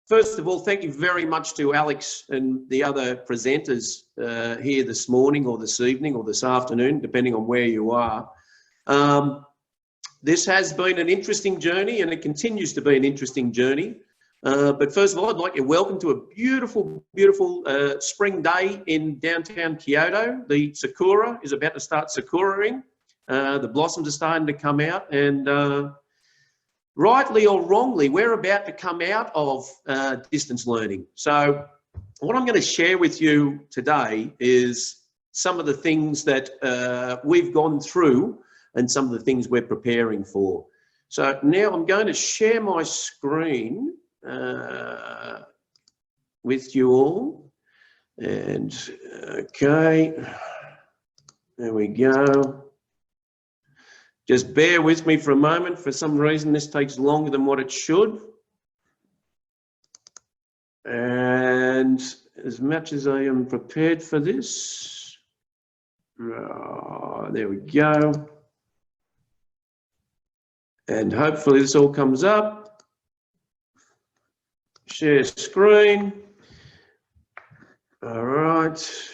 First of all, thank you very much to Alex and the other presenters here this morning or this evening or this afternoon, depending on where you are. This has been an interesting journey and it continues to be an interesting journey. But first of all, I'd like to welcome to a beautiful, beautiful spring day in downtown Kyoto. The sakura is about to start sakuraing. The blossoms are starting to come out, and rightly or wrongly, we're about to come out of distance learning. So what I'm going to share with you today is some of the things that we've gone through and some of the things we're preparing for. So now I'm going to share my screen with you all, and okay, there we go. Just bear with me for a moment. For some reason this takes longer than what it should, and as much as I am prepared for this, there we go, and hopefully this all comes up. Share screen. All right.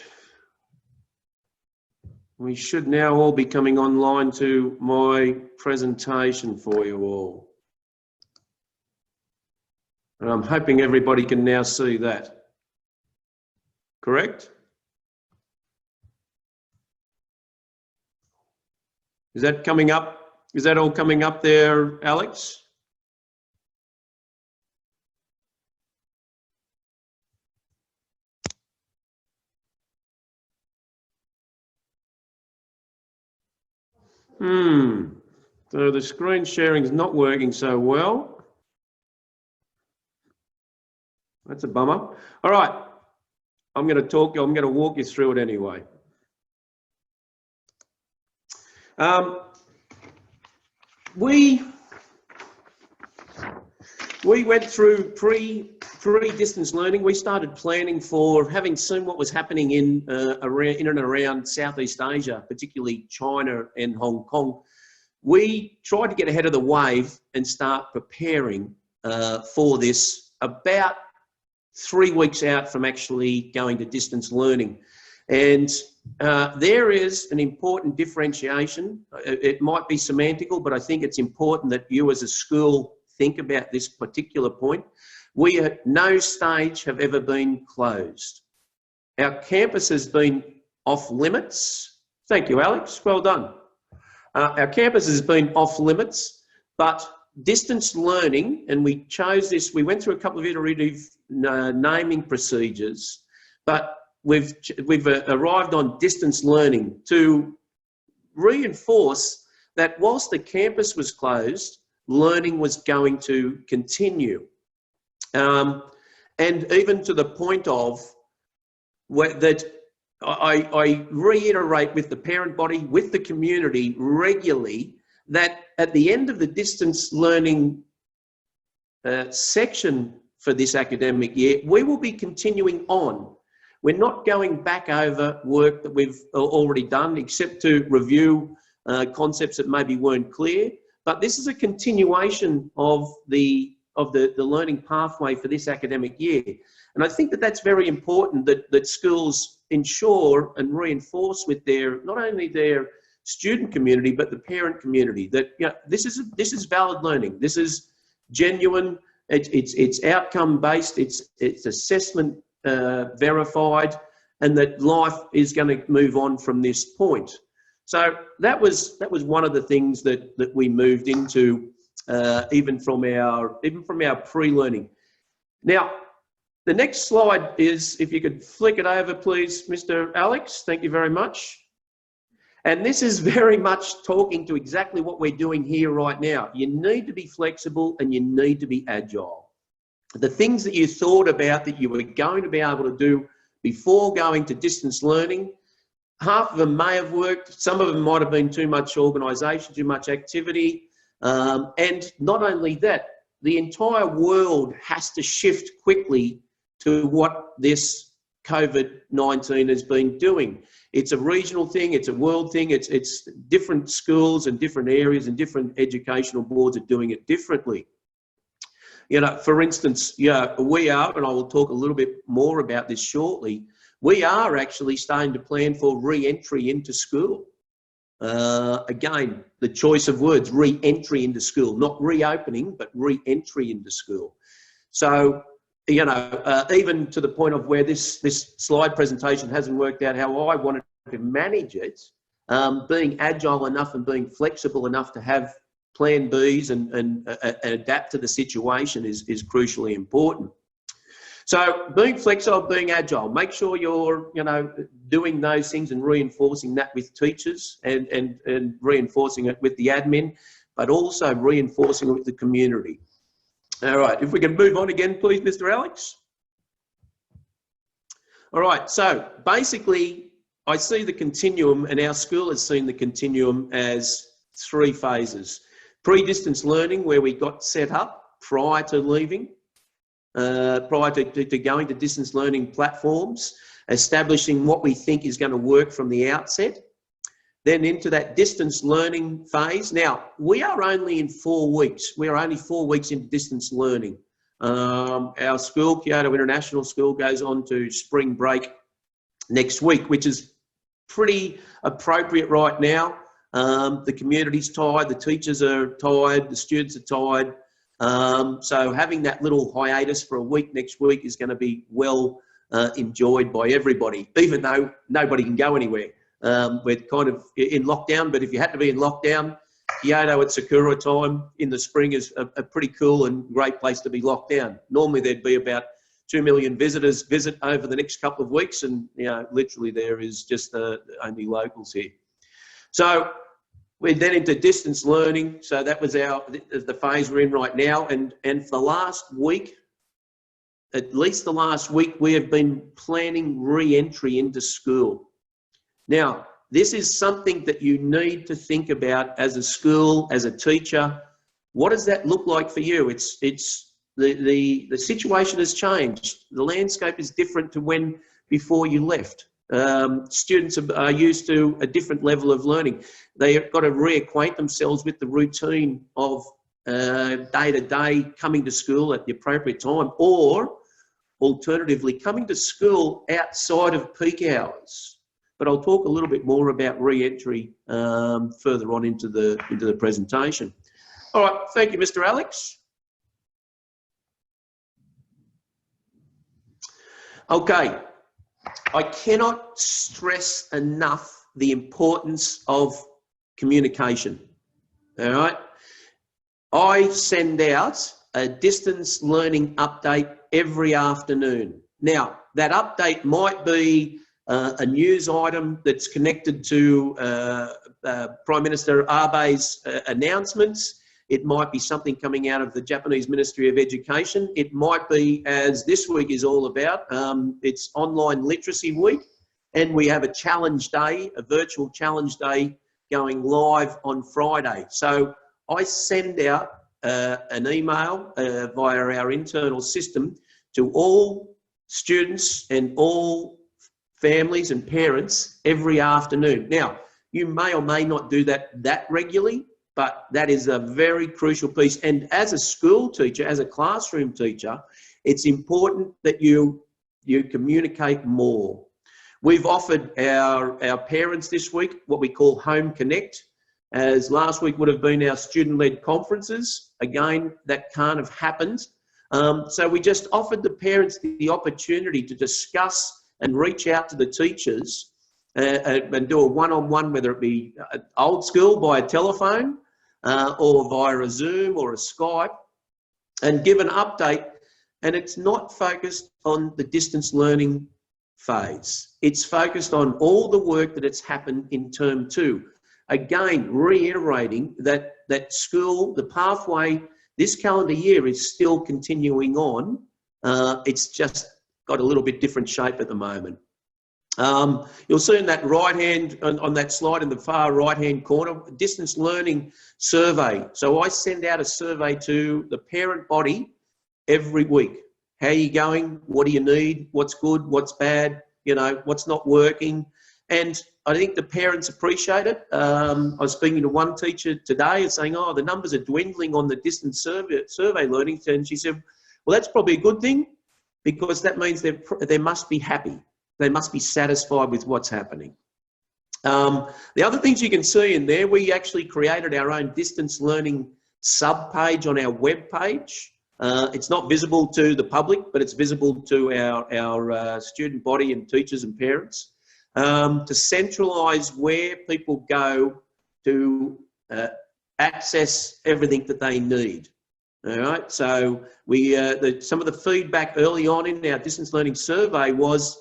We should now all be coming online to my presentation for you all. And I'm hoping everybody can now see that. Correct? Is that coming up? Is that all coming up there, Alex? So the screen sharing is not working so well. That's a bummer. All right, I'm going to walk you through it anyway. We went through pre-distance learning. We started planning for, having seen what was happening in and around Southeast Asia, particularly China and Hong Kong. We tried to get ahead of the wave and start preparing for this about 3 weeks out from actually going to distance learning. And there is an important differentiation. It might be semantical, but I think it's important that you as a school think about this particular point. We at no stage have ever been closed. Our campus has been off limits. Thank you, Alex. Well done. Our campus has been off limits, but distance learning, and we chose this, we went through a couple of iterative naming procedures, but we've arrived on distance learning to reinforce that whilst the campus was closed, learning was going to continue. And even to the point of that I reiterate with the parent body, with the community regularly, that at the end of the distance learning section for this academic year, we will be continuing on. We're not going back over work that we've already done, except to review concepts that maybe weren't clear. But this is a continuation of the learning pathway for this academic year. And I think that that's very important, that schools ensure and reinforce with not only their student community, but the parent community, that this is valid learning. This is genuine. It's outcome based. It's assessment verified, and that life is going to move on from this point. So that was one of the things that we moved into, even from our pre-learning. Now, the next slide is, if you could flick it over, please, Mr. Alex. Thank you very much. And this is very much talking to exactly what we're doing here right now. You need to be flexible and you need to be agile. The things that you thought about that you were going to be able to do before going to distance learning, half of them may have worked. Some of them might have been too much organisation, too much activity. And not only that, the entire world has to shift quickly to what this COVID-19 has been doing. It's a regional thing, it's a world thing, it's different schools and different areas and different educational boards are doing it differently. You know, for instance, yeah, we are, and I will talk a little bit more about this shortly, we are actually starting to plan for re-entry into school. Again, the choice of words, re-entry into school, not reopening, but re-entry into school. So, you know, even to the point of where this slide presentation hasn't worked out how I wanted to manage it, being agile enough and being flexible enough to have plan Bs and adapt to the situation is crucially important. So being flexible, being agile, make sure you're, you know, doing those things and reinforcing that with teachers and reinforcing it with the admin, but also reinforcing it with the community. All right, if we can move on again, please, Mr. Alex. All right, so basically I see the continuum, and our school has seen the continuum as 3 phases. Pre-distance learning, where we got set up prior to leaving, prior to going to distance learning platforms, establishing what we think is going to work from the outset, then into that distance learning phase. Now, we are only in 4 weeks. We are only 4 weeks into distance learning. Our school, Kyoto International School, goes on to spring break next week, which is pretty appropriate right now. The community's tired, the teachers are tired, the students are tired. So having that little hiatus for a week next week is going to be well enjoyed by everybody, even though nobody can go anywhere. We're kind of in lockdown, but if you had to be in lockdown, Kyoto at Sakura time in the spring is a pretty cool and great place to be locked down. Normally there'd be about 2 million visitors visit over the next couple of weeks, and you know, literally there is just only locals here. So we're then into distance learning. So that was the phase we're in right now. And for the last week, at least the last week, we have been planning re-entry into school. Now, this is something that you need to think about as a school, as a teacher. What does that look like for you? The situation has changed. The landscape is different to when before you left. Students are used to a different level of learning. They've got to reacquaint themselves with the routine of day-to-day coming to school at the appropriate time, or alternatively coming to school outside of peak hours. But I'll talk a little bit more about re-entry further on into the presentation. All right, thank you, Mr. Alex. Okay, I cannot stress enough the importance of communication. All right, I send out a distance learning update every afternoon. Now, that update might be a news item that's connected to Prime Minister Abe's announcements. It might be something coming out of the Japanese Ministry of Education. It might be, as this week is all about, it's Online Literacy Week, and we have a challenge day, a virtual challenge day going live on Friday. So I send out an email via our internal system to all students and all families and parents every afternoon. Now, you may or may not do that regularly, but that is a very crucial piece. And as a school teacher, as a classroom teacher, it's important that you communicate more. We've offered our parents this week what we call Home Connect, as last week would have been our student-led conferences. Again, that can't have happened. So we just offered the parents the opportunity to discuss and reach out to the teachers and do a one-on-one, whether it be old school by a telephone or via a Zoom or a Skype, and give an update. And it's not focused on the distance learning phase. It's focused on all the work that has happened in term 2. Again, reiterating that school, the pathway this calendar year is still continuing on. It's just got a little bit different shape at the moment. You'll see in that right-hand, on that slide in the far right-hand corner, distance learning survey. So I send out a survey to the parent body every week. How are you going? What do you need? What's good? What's bad? You know, what's not working? And I think the parents appreciate it. I was speaking to one teacher today and saying, oh, the numbers are dwindling on the distance survey learning. And she said, well, that's probably a good thing, because that means they must be happy. They must be satisfied with what's happening. The other things you can see in there, we actually created our own distance learning sub-page on our web page. It's not visible to the public, but it's visible to our student body and teachers and parents, to centralise where people go to access everything that they need. All right, so some of the feedback early on in our distance learning survey was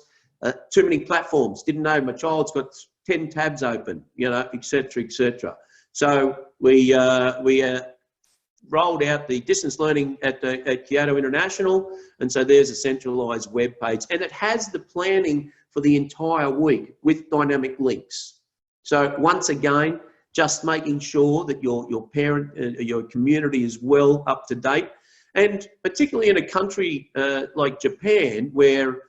too many platforms. Didn't know my child's got 10 tabs open, you know, etc., etc. So we rolled out the distance learning at Kyoto International, and so there's a centralised web page, and it has the planning for the entire week with dynamic links. So once again, just making sure that your parent, your community is well up to date, and particularly in a country like Japan, where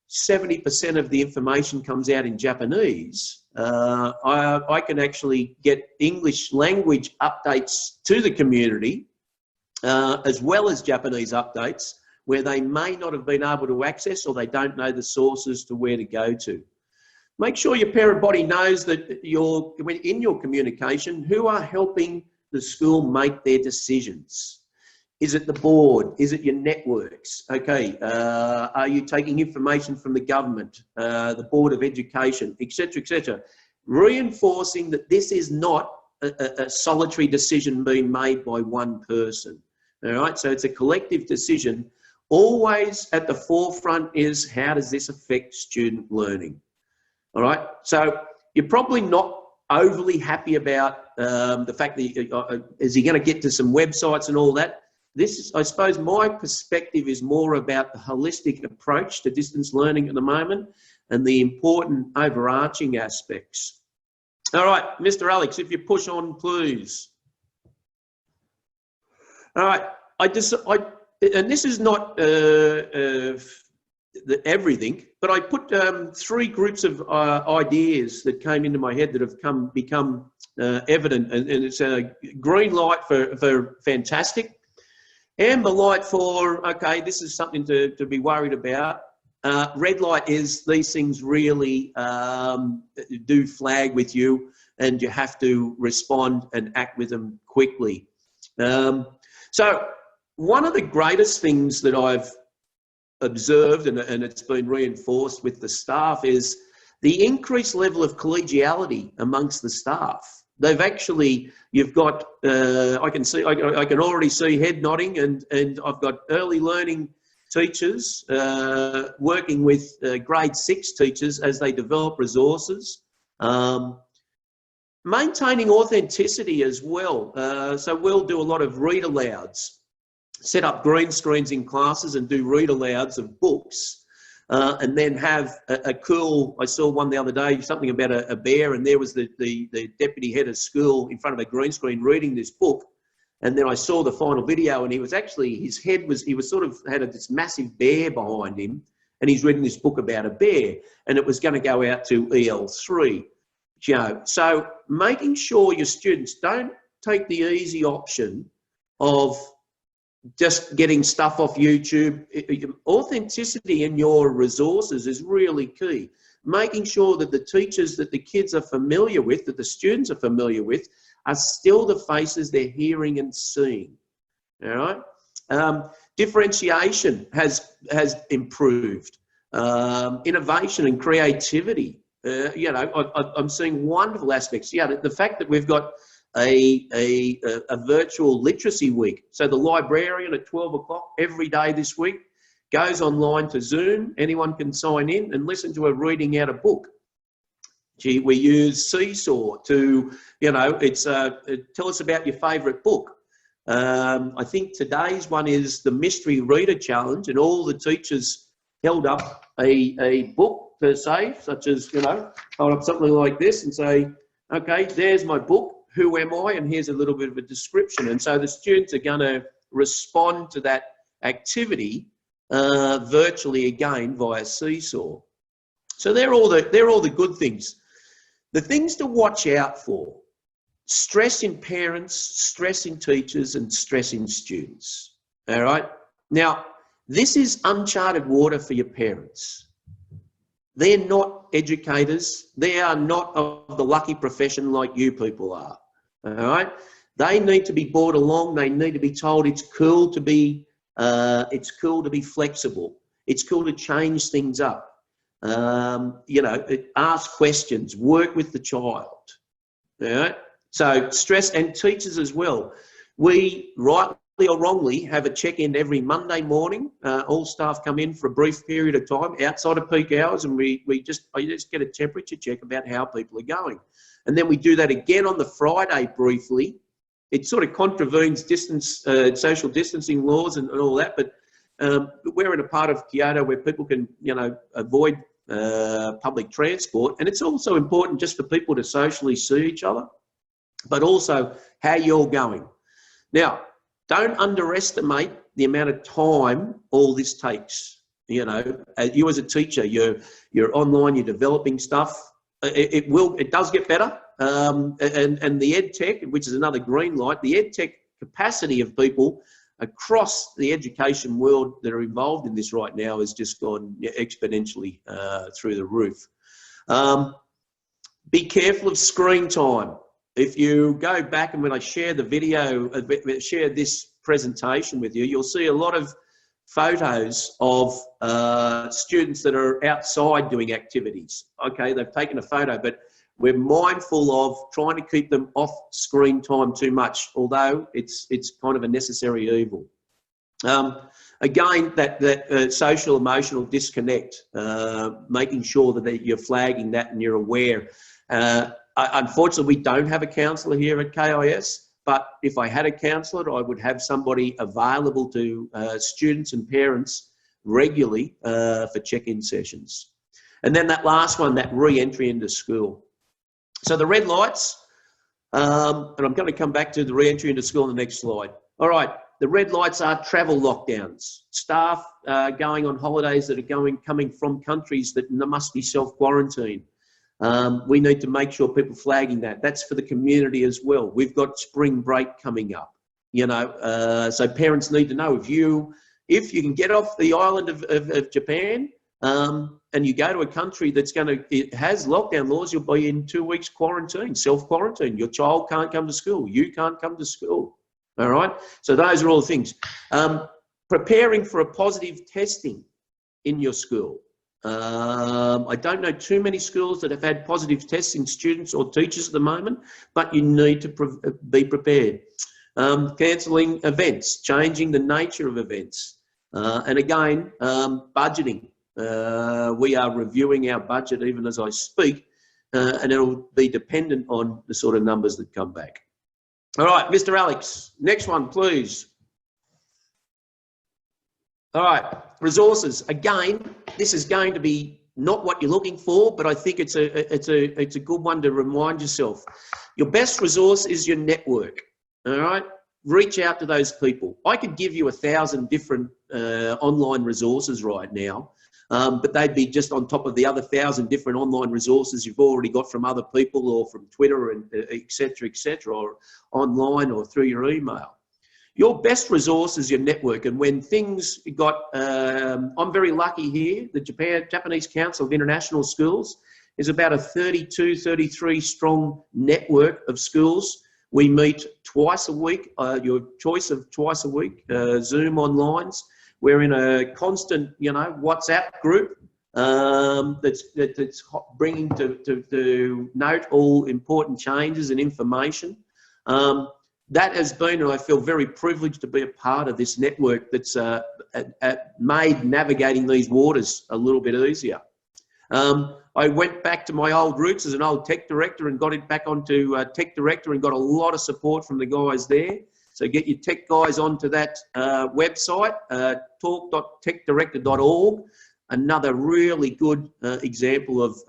70% of the information comes out in Japanese, I can actually get English language updates to the community, as well as Japanese updates, where they may not have been able to access, or they don't know the sources to where to go to. Make sure your parent body knows that in your communication, who are helping the school make their decisions. Is it the board? Is it your networks? Okay, are you taking information from the government, the Board of Education, etc., etc.? Reinforcing that this is not a solitary decision being made by one person. All right, so it's a collective decision. Always at the forefront is, how does this affect student learning? All right, so you're probably not overly happy about the fact that is he going to get to some websites and all that. This is, I suppose, my perspective is more about the holistic approach to distance learning at the moment and the important overarching aspects. All right, Mr. Alex, if you push on, please. All right, and this is not everything, but I put 3 groups of ideas that came into my head that have become evident, and it's a green light for fantastic, amber light for, okay, this is something to be worried about. Red light is these things really do flag with you, and you have to respond and act with them quickly. So one of the greatest things that I've observed, and it's been reinforced with the staff, is the increased level of collegiality amongst the staff. They've actually, you've got, I can already see head nodding, and I've got early learning teachers working with grade 6 teachers as they develop resources. Maintaining authenticity as well. So we'll do a lot of read alouds, set up green screens in classes and do read alouds of books, and then have a cool, I saw one the other day, something about a bear, and there was the deputy head of school in front of a green screen reading this book. And then I saw the final video, and he was actually, his head was, he was sort of had this massive bear behind him, and he's reading this book about a bear, and it was going to go out to EL3. You know, so making sure your students don't take the easy option of just getting stuff off YouTube. Authenticity in your resources is really key. Making sure that the teachers that the kids are familiar with, that the students are familiar with, are still the faces they're hearing and seeing. All right. Differentiation has improved. Innovation and creativity. You know, I'm seeing wonderful aspects. Yeah, the fact that we've got a virtual literacy week. So the librarian at 12 o'clock every day this week goes online to Zoom. Anyone can sign in and listen to her reading out a book. Gee, we use Seesaw to, you know, it's tell us about your favourite book. I think today's one is the Mystery Reader Challenge, and all the teachers held up a book per se, such as, you know, hold up something like this and say, okay, there's my book, who am I? And here's a little bit of a description. And so the students are going to respond to that activity virtually again via Seesaw. So they're all the good things. The things to watch out for: stress in parents, stress in teachers, and stress in students. All right. Now, this is uncharted water for your parents. They're not educators. They are not of the lucky profession like you people are. All right. They need to be brought along. They need to be told it's cool to be flexible. It's cool to change things up. You know, ask questions, work with the child. All right. So stress, and teachers as well. We, rightly or wrongly, have a check-in every Monday morning. All staff come in for a brief period of time outside of peak hours, and I just get a temperature check about how people are going. And then we do that again on the Friday briefly. It sort of contravenes social distancing laws and all that, but we're in a part of Kyoto where people can, you know, avoid public transport. And it's also important just for people to socially see each other, but also how you're going. Now, don't underestimate the amount of time all this takes. You know, you as a teacher, you're online, you're developing stuff. It does get better. And the ed tech, which is another green light, the ed tech capacity of people across the education world that are involved in this right now has just gone exponentially through the roof. Be careful of screen time. If you go back, and when I share the video, share this presentation with you, you'll see a lot of photos of students that are outside doing activities. Okay, they've taken a photo, but we're mindful of trying to keep them off screen time too much, although it's kind of a necessary evil. Again, that social emotional disconnect, making sure that you're flagging that and you're aware. Unfortunately, we don't have a counsellor here at KIS, but if I had a counsellor, I would have somebody available to students and parents regularly for check-in sessions. And then that last one, that re-entry into school. So the red lights, and I'm going to come back to the re-entry into school in the next slide. All right, the red lights are travel lockdowns. Staff going on holidays that are coming from countries that must be self-quarantined. We need to make sure people flagging that. That's for the community as well. We've got spring break coming up, you know, so parents need to know if you can get off the island of Japan and you go to a country it has lockdown laws, you'll be in 2 weeks quarantine, self-quarantine. Your child can't come to school. You can't come to school. All right. So those are all the things. Preparing for a positive testing in your school. I don't know too many schools that have had positive testing students or teachers at the moment, but you need to be prepared. Cancelling events, changing the nature of events. And again, budgeting. We are reviewing our budget even as I speak, and it'll be dependent on the sort of numbers that come back. All right, Mr. Alex, next one, please. All right, resources. Again, this is going to be not what you're looking for, but I think it's a good one to remind yourself. Your best resource is your network. All right, reach out to those people. I could give you 1,000 different online resources right now, but they'd be just on top of the other 1,000 different online resources you've already got from other people or from Twitter and et cetera, or online or through your email. Your best resource is your network, and when things got, I'm very lucky here, the Japanese Council of International Schools is about a 32, 33 strong network of schools. We meet twice a week, your choice of twice a week, Zoom onlines. We're in a constant, you know, WhatsApp group that's bringing to note all important changes and information. That has been, and I feel very privileged to be a part of this network that's made navigating these waters a little bit easier. I went back to my old roots as an old tech director and got it back onto tech director and got a lot of support from the guys there. So get your tech guys onto that website, talk.techdirector.org. Another really good example of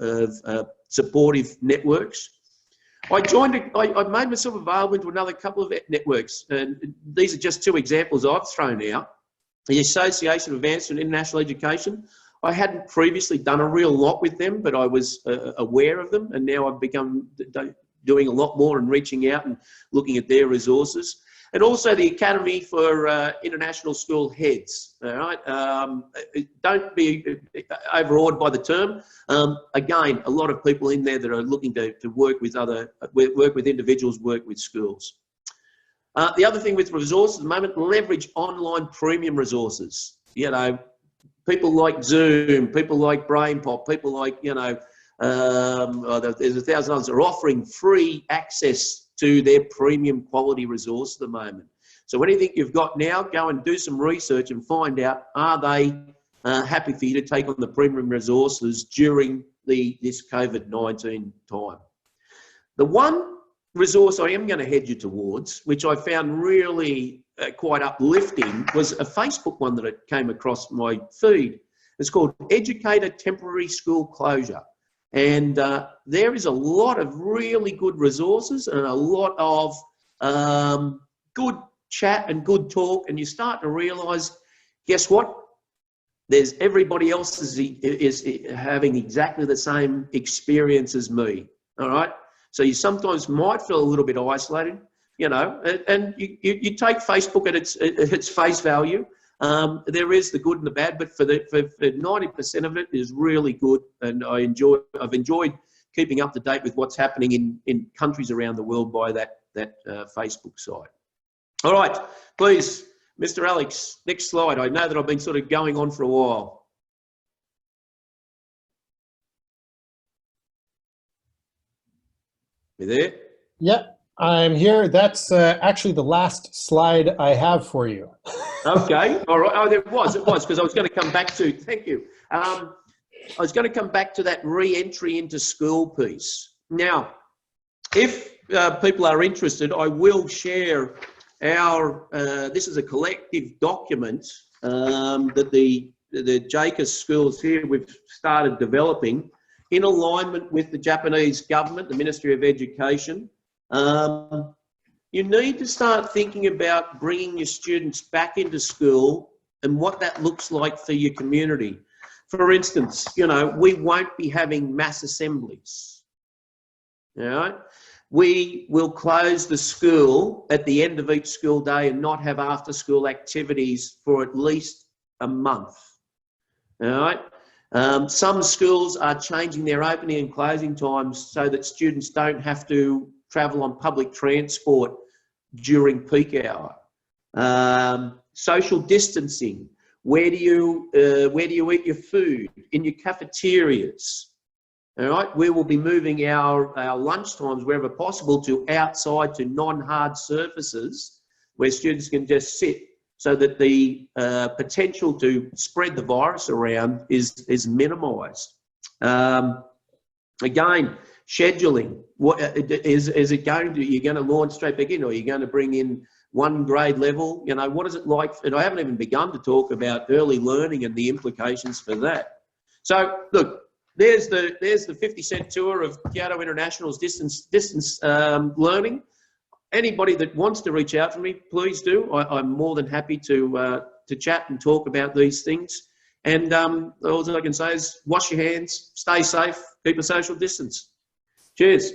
supportive networks. I made myself available to another couple of networks, and these are just two examples I've thrown out. The Association of Advanced and International Education. I hadn't previously done a real lot with them, but I was aware of them, and now I've become doing a lot more and reaching out and looking at their resources. And also the Academy for International School Heads. All right, don't be overawed by the term. Again, a lot of people in there that are looking to work with individuals, work with schools. The other thing with resources at the moment, leverage online premium resources. You know, people like Zoom, people like BrainPop, people like, you know, there's 1,000 others are offering free access to their premium quality resource at the moment. So anything you've got now, go and do some research and find out, are they happy for you to take on the premium resources during this COVID-19 time. The one resource I am going to head you towards, which I found really quite uplifting, was a Facebook one that came across my feed. It's called Educator Temporary School Closure. And there is a lot of really good resources and a lot of good chat and good talk. And you start to realise, guess what? There's everybody else is having exactly the same experience as me. All right. So you sometimes might feel a little bit isolated, you know, and you take Facebook at its face value. There is the good and the bad, but for 90% of it is really good, and I've enjoyed keeping up to date with what's happening in countries around the world by that Facebook site. All right, please, Mr. Alex, next slide. I know that I've been sort of going on for a while. You there? Yeah, I'm here. That's actually the last slide I have for you. Okay, all right. Oh, it was, because I was going to come back to, thank you. I was going to come back to that re-entry into school piece. Now, if people are interested, I will share our, this is a collective document that the JACA schools here, we've started developing in alignment with the Japanese government, the Ministry of Education. You need to start thinking about bringing your students back into school and what that looks like for your community. For instance, you know, we won't be having mass assemblies. All right? We will close the school at the end of each school day and not have after school activities for at least a month. All right? Some schools are changing their opening and closing times so that students don't have to travel on public transport during peak hour. Social distancing. Where do you eat your food? In your cafeterias. All right, we will be moving our lunch times wherever possible to outside, to non-hard surfaces where students can just sit, so that the potential to spread the virus around is minimised. Again, scheduling. What is it going to? You're going to launch straight back in, or you're going to bring in one grade level? You know, what is it like? And I haven't even begun to talk about early learning and the implications for that. So look, there's the 50-cent tour of Kyoto International's distance learning. Anybody that wants to reach out to me, please do. I'm more than happy to chat and talk about these things. And all I can say is wash your hands, stay safe, keep a social distance. Cheers.